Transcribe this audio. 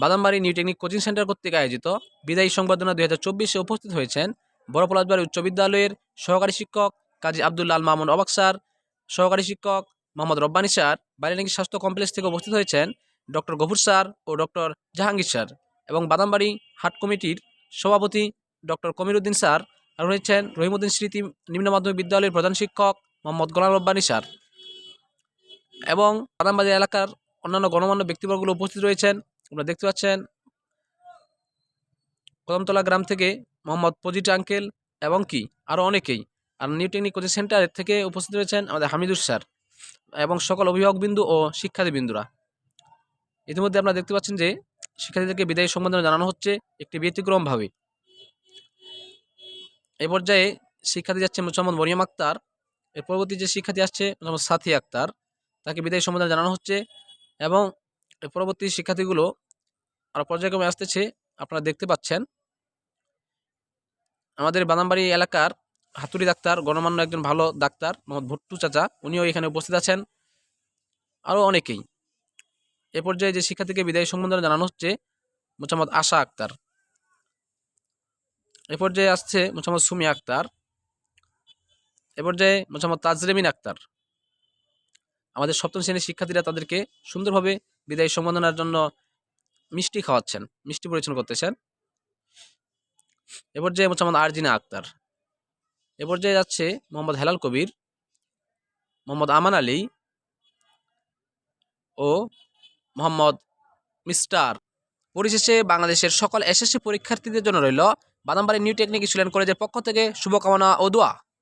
Badambari new technique coaching centre কর্তৃক আয়োজিত বিদায়ী সংবর্ধনা 2024-এ উপস্থিত হয়েছেন বড় পলাশবাড়ি উচ্চ বিদ্যালয়ের সহকারী শিক্ষক কাজী আব্দুল্লাহ আল মামুন অবাক স্যার, সহকারী শিক্ষক মোহাম্মদ রব্বানী স্যার, বাইরেনাকি স্বাস্থ্য কমপ্লেক্স থেকে উপস্থিত হয়েছেন ডক্টর গফুর স্যার ও ডক্টর জাহাঙ্গীর স্যার এবং বাদামবাড়ি হাট কমিটির সভাপতি ডক্টর কমিরুদ্দিন স্যার, আর রয়েছেন রহিমউদ্দিন স্মৃতি নিম্ন মাধ্যমিক বিদ্যালয়ের প্রধান শিক্ষক মোহাম্মদ গোলাম রব্বানী স্যার এবং বাদামবাড়ি এলাকার অন্যান্য গণমান্য ব্যক্তিবর্গগুলো উপস্থিত রয়েছেন। আপনারা দেখতে পাচ্ছেন কদমতলা গ্রাম থেকে মোহাম্মদ পজিট আঙ্কেল এবং কি আরও অনেকেই। আর নিউ টেকনিক কোচিং সেন্টার থেকে উপস্থিত রয়েছেন আমাদের হামিদুর স্যার এবং সকল অভিভাবকবিন্দু ও শিক্ষার্থীবৃন্দুরা। ইতিমধ্যে আপনারা দেখতে পাচ্ছেন যে শিক্ষার্থীদেরকে বিদায়ী সম্বোধনা জানানো হচ্ছে একটি ব্যতিক্রমভাবে। এই পর্যায়ে শিক্ষার্থী যাচ্ছে মোহাম্মদ মরিয়ম আক্তার, এর পরবর্তী যে শিক্ষার্থী আসছে মোহাম্মদ সাথী আক্তার, তাকে বিদায়ী সম্বোধনা জানানো হচ্ছে এবং এর পরবর্তী শিক্ষার্থীগুলো আর পর্যায়ক্রমে আসতেছে। আপনারা দেখতে পাচ্ছেন আমাদের বাদামবাড়ি এলাকার হাতুড়ি ডাক্তার, গণমান্য একজন ভালো ডাক্তার মোহাম্মদ ভুট্টু চাচা, উনিও এখানে উপস্থিত আছেন, আরও অনেকেই। এ পর্যায়ে যে শিক্ষার্থীকে বিদায়ী সম্বোধনা জানানো হচ্ছে মোহাম্মদ আশা আক্তার, এ পর্যায়ে আসছে মোহাম্মদ সুমি আক্তার, এ পর্যায়ে মোহাম্মদ তাজরেমিন আক্তার। আমাদের সপ্তম শ্রেণীর শিক্ষার্থীরা তাদেরকে সুন্দরভাবে বিদায়ী সম্বোধনার জন্য মিষ্টি খাওয়াচ্ছেন, মিষ্টি পরিবেশন করতেছেন। এ পর্যায়ে মোহাম্মদ আরজিনা আক্তার, এ পর্যায়ে যাচ্ছে মোহাম্মদ হেলাল কবির, মোহাম্মদ আমান আলী ও মোহাম্মদ মিস্টার। পরিশেষে বাংলাদেশের সকল এসএসসি পরীক্ষার্থীদের জন্য রইল বাদামবাড়ি নিউ টেকনিক স্টুডেন্ট কলেজের পক্ষ থেকে শুভকামনা ও দোয়া।